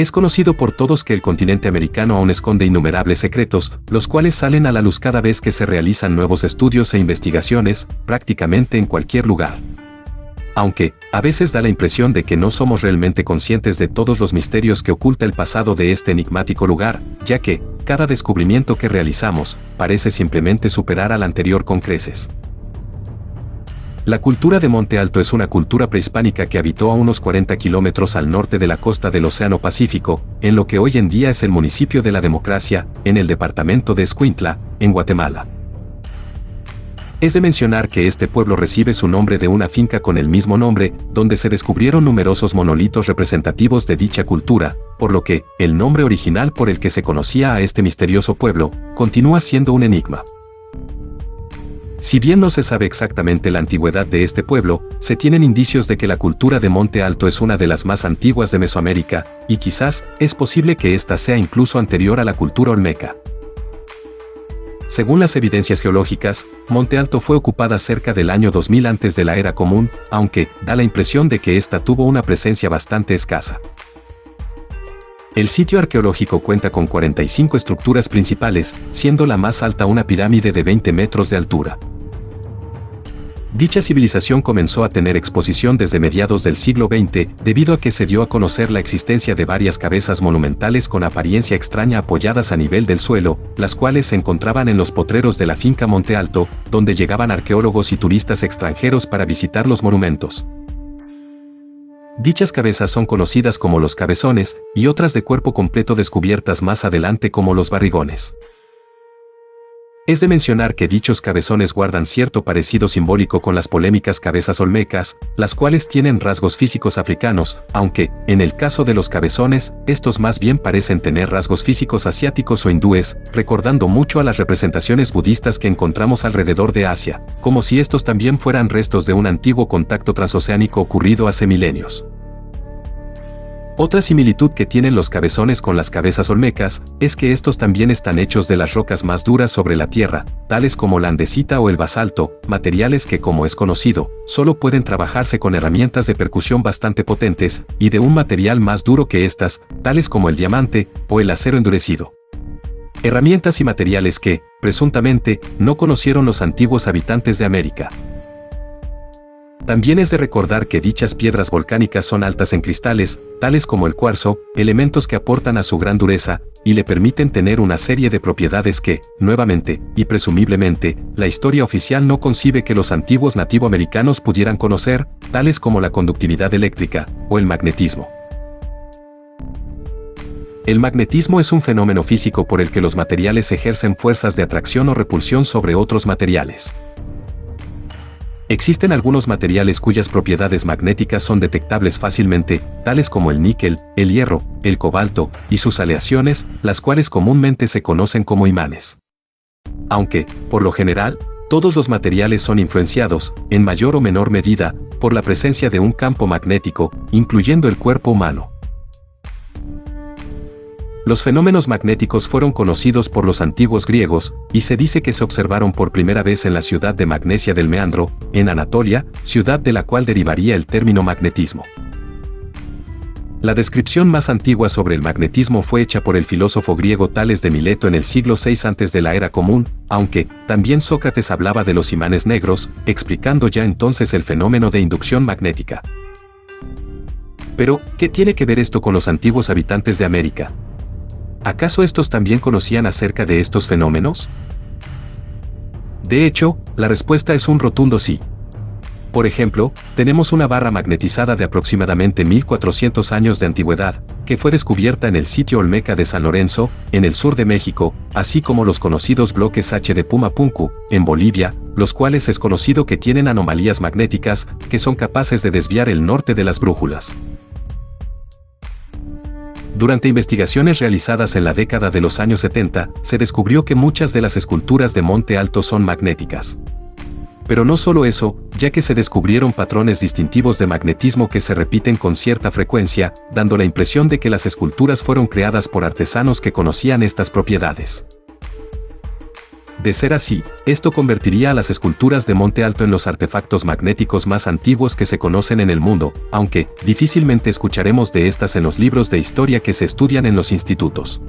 Es conocido por todos que el continente americano aún esconde innumerables secretos, los cuales salen a la luz cada vez que se realizan nuevos estudios e investigaciones, prácticamente en cualquier lugar. Aunque, a veces da la impresión de que no somos realmente conscientes de todos los misterios que oculta el pasado de este enigmático lugar, ya que, cada descubrimiento que realizamos, parece simplemente superar al anterior con creces. La cultura de Monte Alto es una cultura prehispánica que habitó a unos 40 kilómetros al norte de la costa del Océano Pacífico, en lo que hoy en día es el municipio de La Democracia, en el departamento de Escuintla, en Guatemala. Es de mencionar que este pueblo recibe su nombre de una finca con el mismo nombre, donde se descubrieron numerosos monolitos representativos de dicha cultura, por lo que, el nombre original por el que se conocía a este misterioso pueblo, continúa siendo un enigma. Si bien no se sabe exactamente la antigüedad de este pueblo, se tienen indicios de que la cultura de Monte Alto es una de las más antiguas de Mesoamérica, y quizás es posible que ésta sea incluso anterior a la cultura olmeca. Según las evidencias geológicas, Monte Alto fue ocupada cerca del año 2000 antes de la Era Común, aunque da la impresión de que ésta tuvo una presencia bastante escasa. El sitio arqueológico cuenta con 45 estructuras principales, siendo la más alta una pirámide de 20 metros de altura. Dicha civilización comenzó a tener exposición desde mediados del siglo XX, debido a que se dio a conocer la existencia de varias cabezas monumentales con apariencia extraña apoyadas a nivel del suelo, las cuales se encontraban en los potreros de la finca Monte Alto, donde llegaban arqueólogos y turistas extranjeros para visitar los monumentos. Dichas cabezas son conocidas como los cabezones, y otras de cuerpo completo descubiertas más adelante como los barrigones. Es de mencionar que dichos cabezones guardan cierto parecido simbólico con las polémicas cabezas olmecas, las cuales tienen rasgos físicos africanos, aunque, en el caso de los cabezones, estos más bien parecen tener rasgos físicos asiáticos o hindúes, recordando mucho a las representaciones budistas que encontramos alrededor de Asia, como si estos también fueran restos de un antiguo contacto transoceánico ocurrido hace milenios. Otra similitud que tienen los cabezones con las cabezas olmecas es que estos también están hechos de las rocas más duras sobre la tierra, tales como la andesita o el basalto, materiales que, como es conocido, solo pueden trabajarse con herramientas de percusión bastante potentes, y de un material más duro que estas, tales como el diamante o el acero endurecido. Herramientas y materiales que, presuntamente, no conocieron los antiguos habitantes de América. También es de recordar que dichas piedras volcánicas son altas en cristales, tales como el cuarzo, elementos que aportan a su gran dureza, y le permiten tener una serie de propiedades que, nuevamente, y presumiblemente, la historia oficial no concibe que los antiguos nativoamericanos pudieran conocer, tales como la conductividad eléctrica, o el magnetismo. El magnetismo es un fenómeno físico por el que los materiales ejercen fuerzas de atracción o repulsión sobre otros materiales. Existen algunos materiales cuyas propiedades magnéticas son detectables fácilmente, tales como el níquel, el hierro, el cobalto, y sus aleaciones, las cuales comúnmente se conocen como imanes. Aunque, por lo general, todos los materiales son influenciados, en mayor o menor medida, por la presencia de un campo magnético, incluyendo el cuerpo humano. Los fenómenos magnéticos fueron conocidos por los antiguos griegos, y se dice que se observaron por primera vez en la ciudad de Magnesia del Meandro, en Anatolia, ciudad de la cual derivaría el término magnetismo. La descripción más antigua sobre el magnetismo fue hecha por el filósofo griego Tales de Mileto en el siglo VI antes de la Era Común, aunque también Sócrates hablaba de los imanes negros, explicando ya entonces el fenómeno de inducción magnética. Pero, ¿qué tiene que ver esto con los antiguos habitantes de América? ¿Acaso estos también conocían acerca de estos fenómenos? De hecho, la respuesta es un rotundo sí. Por ejemplo, tenemos una barra magnetizada de aproximadamente 1400 años de antigüedad, que fue descubierta en el sitio olmeca de San Lorenzo, en el sur de México, así como los conocidos bloques H de Pumapunku, en Bolivia, los cuales es conocido que tienen anomalías magnéticas, que son capaces de desviar el norte de las brújulas. Durante investigaciones realizadas en la década de los años 70, se descubrió que muchas de las esculturas de Monte Alto son magnéticas. Pero no solo eso, ya que se descubrieron patrones distintivos de magnetismo que se repiten con cierta frecuencia, dando la impresión de que las esculturas fueron creadas por artesanos que conocían estas propiedades. De ser así, esto convertiría a las esculturas de Monte Alto en los artefactos magnéticos más antiguos que se conocen en el mundo, aunque difícilmente escucharemos de estas en los libros de historia que se estudian en los institutos.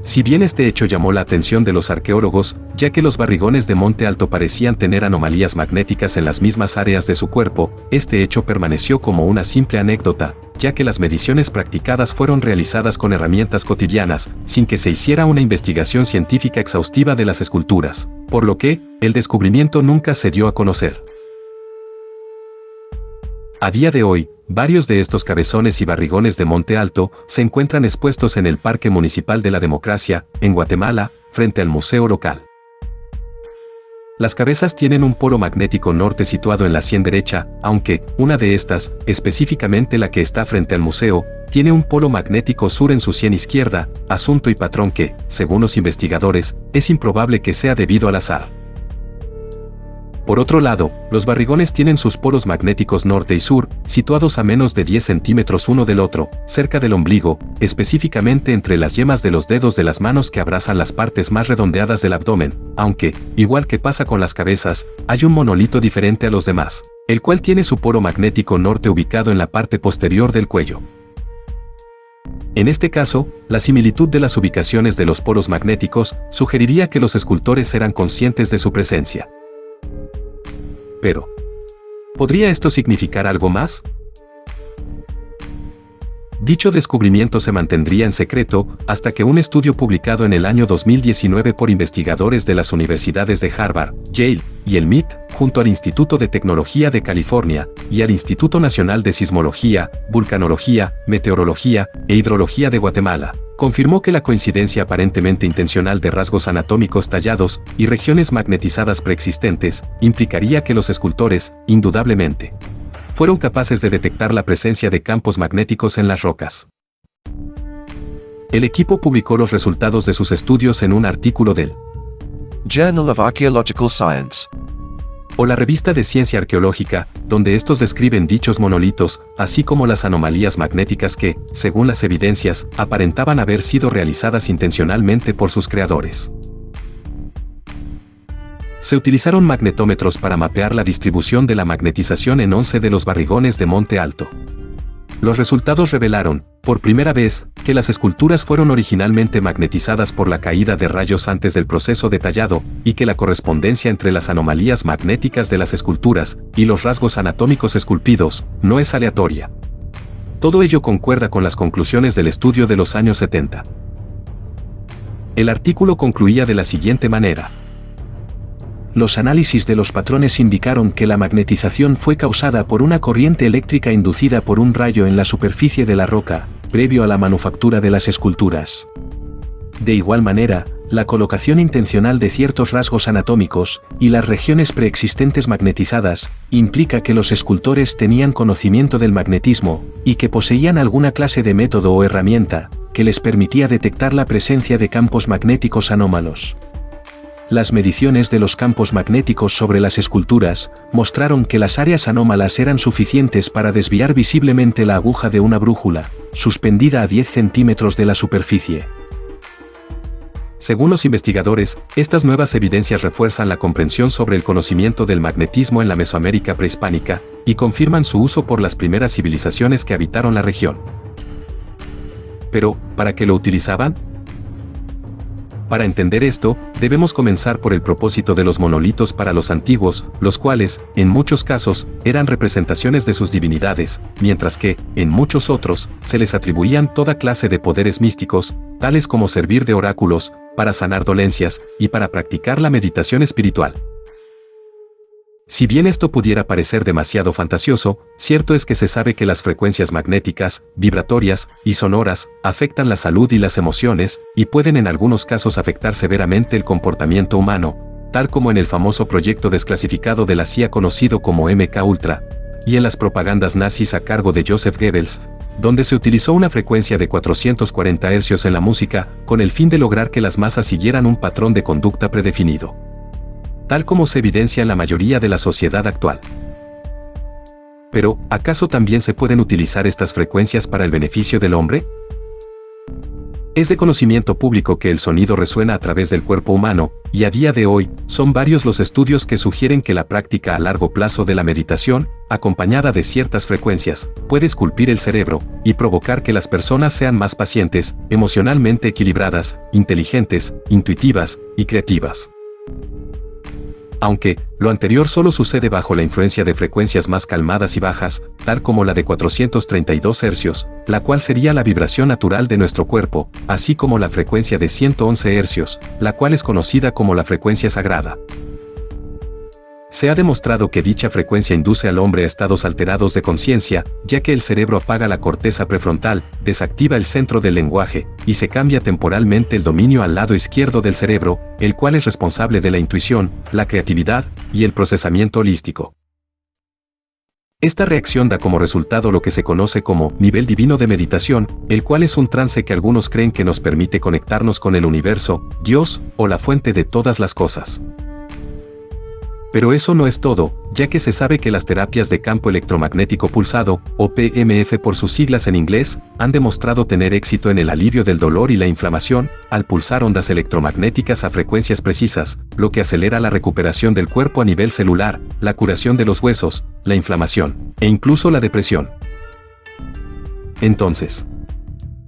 Si bien este hecho llamó la atención de los arqueólogos, ya que los barrigones de Monte Alto parecían tener anomalías magnéticas en las mismas áreas de su cuerpo, este hecho permaneció como una simple anécdota, ya que las mediciones practicadas fueron realizadas con herramientas cotidianas, sin que se hiciera una investigación científica exhaustiva de las esculturas, por lo que, el descubrimiento nunca se dio a conocer. A día de hoy, varios de estos cabezones y barrigones de Monte Alto se encuentran expuestos en el Parque Municipal de la Democracia, en Guatemala, frente al museo local. Las cabezas tienen un polo magnético norte situado en la sien derecha, aunque una de estas, específicamente la que está frente al museo, tiene un polo magnético sur en su sien izquierda, asunto y patrón que, según los investigadores, es improbable que sea debido al azar. Por otro lado, los barrigones tienen sus polos magnéticos norte y sur, situados a menos de 10 centímetros uno del otro, cerca del ombligo, específicamente entre las yemas de los dedos de las manos que abrazan las partes más redondeadas del abdomen, aunque, igual que pasa con las cabezas, hay un monolito diferente a los demás, el cual tiene su polo magnético norte ubicado en la parte posterior del cuello. En este caso, la similitud de las ubicaciones de los polos magnéticos sugeriría que los escultores eran conscientes de su presencia. Pero, ¿podría esto significar algo más? Dicho descubrimiento se mantendría en secreto hasta que un estudio publicado en el año 2019 por investigadores de las universidades de Harvard, Yale y el MIT, junto al Instituto de Tecnología de California y al Instituto Nacional de Sismología, Vulcanología, Meteorología e Hidrología de Guatemala, confirmó que la coincidencia aparentemente intencional de rasgos anatómicos tallados y regiones magnetizadas preexistentes implicaría que los escultores, indudablemente, fueron capaces de detectar la presencia de campos magnéticos en las rocas. El equipo publicó los resultados de sus estudios en un artículo del Journal of Archaeological Science o la revista de ciencia arqueológica, donde estos describen dichos monolitos, así como las anomalías magnéticas que, según las evidencias, aparentaban haber sido realizadas intencionalmente por sus creadores. Se utilizaron magnetómetros para mapear la distribución de la magnetización en 11 de los barrigones de Monte Alto. Los resultados revelaron, por primera vez, que las esculturas fueron originalmente magnetizadas por la caída de rayos antes del proceso de tallado, y que la correspondencia entre las anomalías magnéticas de las esculturas y los rasgos anatómicos esculpidos no es aleatoria. Todo ello concuerda con las conclusiones del estudio de los años 70. El artículo concluía de la siguiente manera. Los análisis de los patrones indicaron que la magnetización fue causada por una corriente eléctrica inducida por un rayo en la superficie de la roca, previo a la manufactura de las esculturas. De igual manera, la colocación intencional de ciertos rasgos anatómicos y las regiones preexistentes magnetizadas implica que los escultores tenían conocimiento del magnetismo y que poseían alguna clase de método o herramienta que les permitía detectar la presencia de campos magnéticos anómalos. Las mediciones de los campos magnéticos sobre las esculturas mostraron que las áreas anómalas eran suficientes para desviar visiblemente la aguja de una brújula, suspendida a 10 centímetros de la superficie. Según los investigadores, estas nuevas evidencias refuerzan la comprensión sobre el conocimiento del magnetismo en la Mesoamérica prehispánica y confirman su uso por las primeras civilizaciones que habitaron la región. Pero, ¿para qué lo utilizaban? Para entender esto, debemos comenzar por el propósito de los monolitos para los antiguos, los cuales, en muchos casos, eran representaciones de sus divinidades, mientras que, en muchos otros, se les atribuían toda clase de poderes místicos, tales como servir de oráculos, para sanar dolencias, y para practicar la meditación espiritual. Si bien esto pudiera parecer demasiado fantasioso, cierto es que se sabe que las frecuencias magnéticas, vibratorias y sonoras afectan la salud y las emociones, y pueden en algunos casos afectar severamente el comportamiento humano, tal como en el famoso proyecto desclasificado de la CIA conocido como MK-Ultra, y en las propagandas nazis a cargo de Joseph Goebbels, donde se utilizó una frecuencia de 440 Hz en la música, con el fin de lograr que las masas siguieran un patrón de conducta predefinido, tal como se evidencia en la mayoría de la sociedad actual. Pero, ¿acaso también se pueden utilizar estas frecuencias para el beneficio del hombre? Es de conocimiento público que el sonido resuena a través del cuerpo humano, y a día de hoy, son varios los estudios que sugieren que la práctica a largo plazo de la meditación, acompañada de ciertas frecuencias, puede esculpir el cerebro y provocar que las personas sean más pacientes, emocionalmente equilibradas, inteligentes, intuitivas y creativas. Aunque, lo anterior solo sucede bajo la influencia de frecuencias más calmadas y bajas, tal como la de 432 Hz, la cual sería la vibración natural de nuestro cuerpo, así como la frecuencia de 111 Hz, la cual es conocida como la frecuencia sagrada. Se ha demostrado que dicha frecuencia induce al hombre a estados alterados de conciencia, ya que el cerebro apaga la corteza prefrontal, desactiva el centro del lenguaje, y se cambia temporalmente el dominio al lado izquierdo del cerebro, el cual es responsable de la intuición, la creatividad y el procesamiento holístico. Esta reacción da como resultado lo que se conoce como nivel divino de meditación, el cual es un trance que algunos creen que nos permite conectarnos con el universo, Dios o la fuente de todas las cosas. Pero eso no es todo, ya que se sabe que las terapias de campo electromagnético pulsado, o PMF por sus siglas en inglés, han demostrado tener éxito en el alivio del dolor y la inflamación, al pulsar ondas electromagnéticas a frecuencias precisas, lo que acelera la recuperación del cuerpo a nivel celular, la curación de los huesos, la inflamación, e incluso la depresión. Entonces,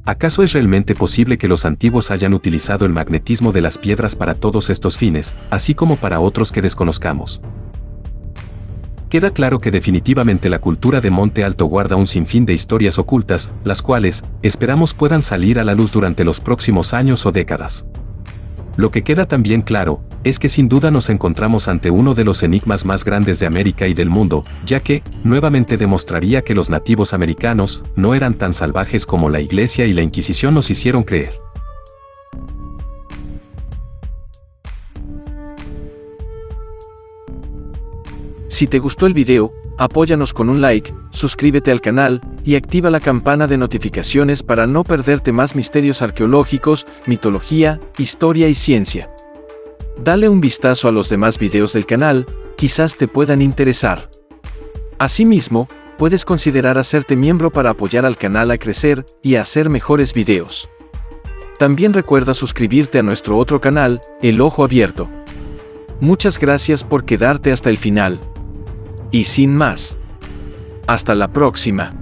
¿acaso es realmente posible que los antiguos hayan utilizado el magnetismo de las piedras para todos estos fines, así como para otros que desconozcamos? Queda claro que definitivamente la cultura de Monte Alto guarda un sinfín de historias ocultas, las cuales, esperamos puedan salir a la luz durante los próximos años o décadas. Lo que queda también claro, es que sin duda nos encontramos ante uno de los enigmas más grandes de América y del mundo, ya que, nuevamente demostraría que los nativos americanos no eran tan salvajes como la Iglesia y la Inquisición nos hicieron creer. Si te gustó el video, apóyanos con un like, suscríbete al canal y activa la campana de notificaciones para no perderte más misterios arqueológicos, mitología, historia y ciencia. Dale un vistazo a los demás videos del canal, quizás te puedan interesar. Asimismo, puedes considerar hacerte miembro para apoyar al canal a crecer y a hacer mejores videos. También recuerda suscribirte a nuestro otro canal, El Ojo Abierto. Muchas gracias por quedarte hasta el final. Y sin más. Hasta la próxima.